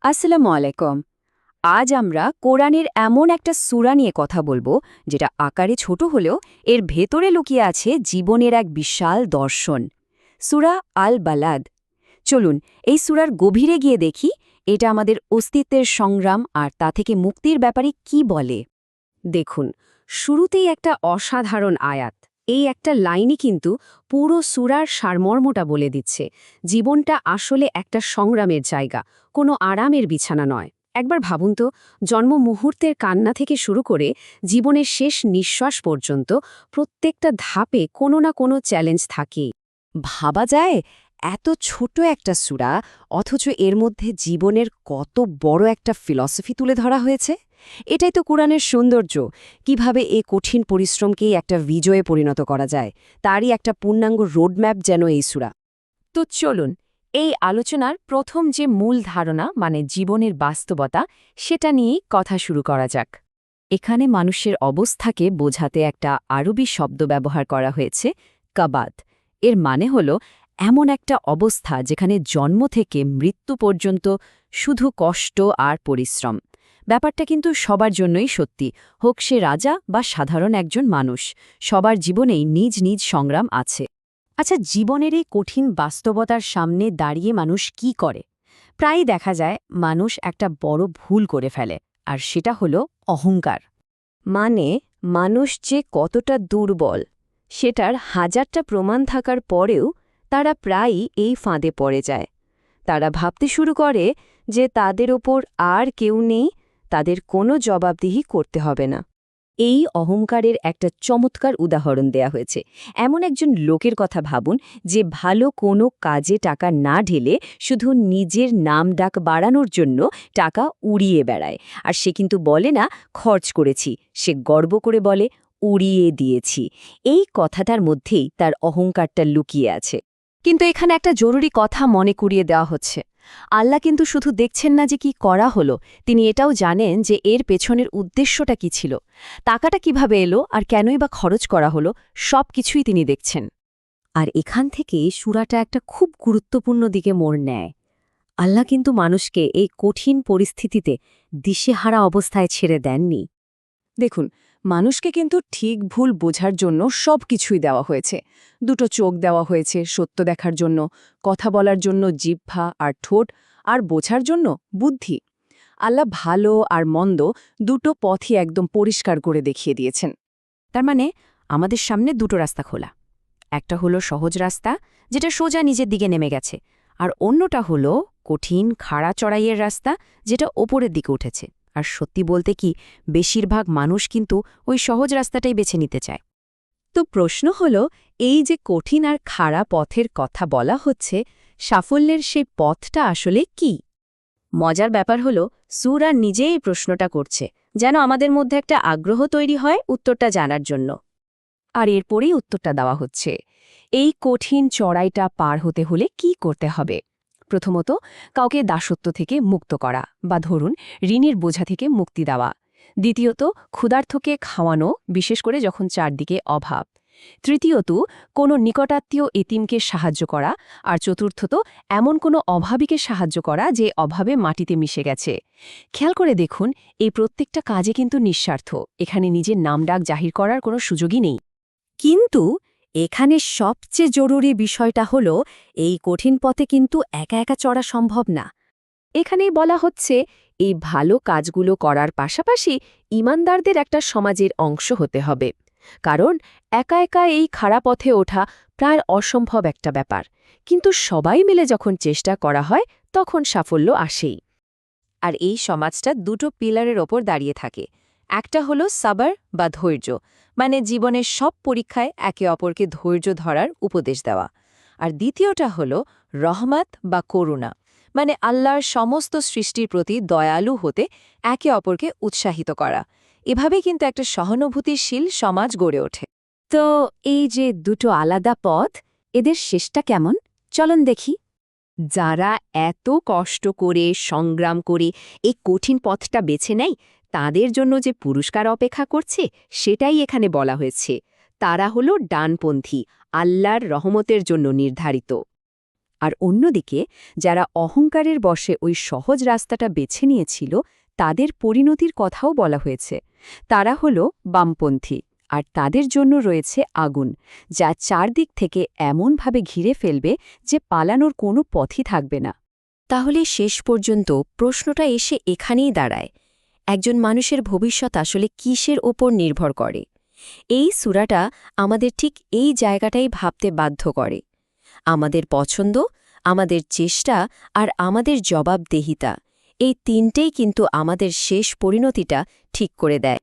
আসসালামু আলাইকুম। আজ আমরা কোরআনের এমন একটা সূরা নিয়ে কথা বলবো যেটা আকারে ছোট হলেও এর ভেতরে লুকিয়ে আছে জীবনের এক বিশাল দর্শন। সূরা আল বালাদ। চলুন এই সূরার গভীরে গিয়ে দেখি এটা আমাদের অস্তিত্বের সংগ্রাম আর তা থেকে মুক্তির ব্যাপারে কি বলে। দেখুন, শুরুতেই একটা অসাধারণ আয়াত। এই একটা লাইনই কিন্তু পুরো সূরার সারমর্মটা বলে দিচ্ছে। জীবনটা আসলে একটা সংগ্রামের জায়গা, কোনো আরামের বিছানা নয়। একবার ভাবুন তো, জন্ম মুহূর্তের কান্না থেকে শুরু করে জীবনের শেষ নিঃশ্বাস পর্যন্ত প্রত্যেকটা ধাপে কোনো না কোনো চ্যালেঞ্জ থাকেই। ভাবা যায়, এত ছোট একটা সূরা, অথচ এর মধ্যে জীবনের কত বড় একটা ফিলসফি তুলে ধরা হয়েছে। এটাই তো কোরআনের সৌন্দর্য, কিভাবে এই কঠিন পরিশ্রমকেই একটা বিজয়ে পরিণত করা যায়, তারই একটা পূর্ণাঙ্গ রোডম্যাপ যেন এই সূরা। তো চলুন, এই আলোচনার প্রথম যে মূল ধারণা মানে জীবনের বাস্তবতা, সেটা নিয়েই কথা শুরু করা যাক। এখানে মানুষের অবস্থাকে বোঝাতে একটা আরবি শব্দ ব্যবহার করা হয়েছে, কাবাদ। এর মানে হল এমন একটা অবস্থা যেখানে জন্ম থেকে মৃত্যু পর্যন্ত শুধু কষ্ট আর পরিশ্রম। ব্যাপারটা কিন্তু সবার জন্যই সত্যি, হোক সে রাজা বা সাধারণ একজন মানুষ, সবার জীবনেই নিজ নিজ সংগ্রাম আছে। আচ্ছা, জীবনের এই কঠিন বাস্তবতার সামনে দাঁড়িয়ে মানুষ কি করে? প্রায়ই দেখা যায় মানুষ একটা বড় ভুল করে ফেলে, আর সেটা হলো অহংকার। মানে মানুষ যে কতটা দুর্বল সেটার হাজারটা প্রমাণ থাকার পরেও তারা প্রায়ই এই ফাঁদে পড়ে যায়। তারা ভাবতে শুরু করে যে তাদের ওপর আর কেউ নেই, তাদের কোনো জবাবদিহি করতে হবে না। এই অহংকারের একটা চমৎকার উদাহরণ দেয়া হয়েছে। এমন একজন লোকের কথা ভাবুন, যে ভালো কোনো কাজে টাকা না ঢেলে শুধু নিজের নাম ডাক বাড়ানোর জন্য টাকা উড়িয়ে বেড়ায়। আর সে কিন্তু বলে না খরচ করেছি, সে গর্ব করে বলে উড়িয়ে দিয়েছি। এই কথাটার মধ্যেই তার অহংকারটা লুকিয়ে আছে। কিন্তু এখানে একটা জরুরি কথা মনে করিয়ে দেওয়া হচ্ছে। আল্লাহ কিন্তু শুধু দেখছেন না যে কি করা হলো, তিনি এটাও জানেন যে এর পেছনের উদ্দেশ্যটা কি ছিল। টাকাটা কিভাবে এলো আর কেনই বা খরচ করা হলো, সব কিছুই তিনি দেখছেন। আর এখান থেকে সূরাটা একটা খুব গুরুত্বপূর্ণ দিকে মোড় নেয়। আল্লাহ কিন্তু মানুষকে এই কঠিন পরিস্থিতিতে দিশেহারা অবস্থায় ছেড়ে দেননি। দেখুন, মানুষকে কিন্তু ঠিক ভুল বোঝার জন্য সব কিছুই দেওয়া হয়েছে। দুটো চোখ দেওয়া হয়েছে সত্য দেখার জন্য, কথা বলার জন্য জিহ্বা আর ঠোঁট, আর বোঝার জন্য বুদ্ধি। আল্লাহ ভালো আর মন্দ দুটো পথই একদম পরিষ্কার করে দেখিয়ে দিয়েছেন। তার মানে আমাদের সামনে দুটো রাস্তা খোলা। একটা হলো সহজ রাস্তা, যেটা সোজা নিজের দিকে নেমে গেছে, আর অন্যটা হলো কঠিন খাড়া চড়াইয়ের রাস্তা, যেটা ওপরের দিকে উঠেছে। আর সত্যি বলতে কি, বেশিরভাগ মানুষ কিন্তু ওই সহজ রাস্তাটাই বেছে নিতে চায়। তো প্রশ্ন হলো, এই যে কঠিন আর খাড়া পথের কথা বলা হচ্ছে, সাফল্যের সেই পথটা আসলে কি? মজার ব্যাপার হলো, সূরা নিজেই এই প্রশ্নটা করছে, যেন আমাদের মধ্যে একটা আগ্রহ তৈরি হয় উত্তরটা জানার জন্য। আর এরপরেই উত্তরটা দেওয়া হচ্ছে। এই কঠিন চড়াইটা পার হতে হলে কি করতে হবে? প্রথমত, কাউকে দাসত্ব থেকে মুক্ত করা, বা ধরুন ঋণের বোঝা থেকে মুক্তি দেওয়া। দ্বিতীয়ত, ক্ষুধার্তকে খাওয়ানো, বিশেষ করে যখন চারদিকে অভাব। তৃতীয়ত, কোনো নিকটাত্মীয় এতিমকে সাহায্য করা। আর চতুর্থত, এমন কোনো অভাবীকে সাহায্য করা যে অভাবে মাটিতে মিশে গেছে। খেয়াল করে দেখুন, এই প্রত্যেকটা কাজে কিন্তু নিঃস্বার্থ, এখানে নিজের নামডাক জাহির করার কোনো সুযোগই নেই। কিন্তু এখানে সবচেয়ে জরুরি বিষয়টা হলো, এই কঠিন পথে কিন্তু একা একা চড়া সম্ভব না। এখানেই বলা হচ্ছে, এই ভালো কাজগুলো করার পাশাপাশি ঈমানদারদের একটা সমাজের অংশ হতে হবে। কারণ একা একা এই খারাপ পথে ওঠা প্রায় অসম্ভব একটা ব্যাপার, কিন্তু সবাই মিলে যখন চেষ্টা করা হয় তখন সাফল্য আসেই। আর এই সমাজটা দুটো পিলারের ওপর দাঁড়িয়ে থাকে। একটা হলো সাবর বা ধৈর্য, মানে জীবনের সব পরীক্ষায় একে অপরকে ধৈর্য ধরার উপদেশ দেওয়া। আর দ্বিতীয়টা হলো রহমত বা করুণা, মানে আল্লাহর সমস্ত সৃষ্টির প্রতি দয়ালু হতে একে অপরকে উৎসাহিত করা। এভাবেই কিন্তু একটা সহানুভূতিশীল সমাজ গড়ে ওঠে। তো এই যে দুটো আলাদা পথ, এদের শেষটা কেমন চলন দেখি। যারা এত কষ্ট করে সংগ্রাম করে এই কঠিন পথটা বেছে নেয়, তাদের জন্য যে পুরস্কার অপেক্ষা করছে সেটাই এখানে বলা হয়েছে। তারা হলো ডানপন্থী, আল্লাহর রহমতের জন্য নির্ধারিত। আর অন্যদিকে যারা অহংকারের বশে ওই সহজ রাস্তাটা বেছে নিয়েছিল তাদের পরিণতির কথাও বলা হয়েছে। তারা হল বামপন্থী, আর তাদের জন্য রয়েছে আগুন, যা চারদিক থেকে এমনভাবে ঘিরে ফেলবে যে পালানোর কোনো পথই থাকবে না। তাহলে শেষ পর্যন্ত প্রশ্নটা এসে এখানেই দাঁড়ায়, একজন মানুষের ভবিষ্যৎ আসলে কিসের ওপর নির্ভর করে? এই সূরাটা আমাদের ঠিক এই জায়গাটাই ভাবতে বাধ্য করে। আমাদের পছন্দ, আমাদের চেষ্টা আর আমাদের জবাবদেহিতা, এই তিনটেই কিন্তু আমাদের শেষ পরিণতিটা ঠিক করে দেয়।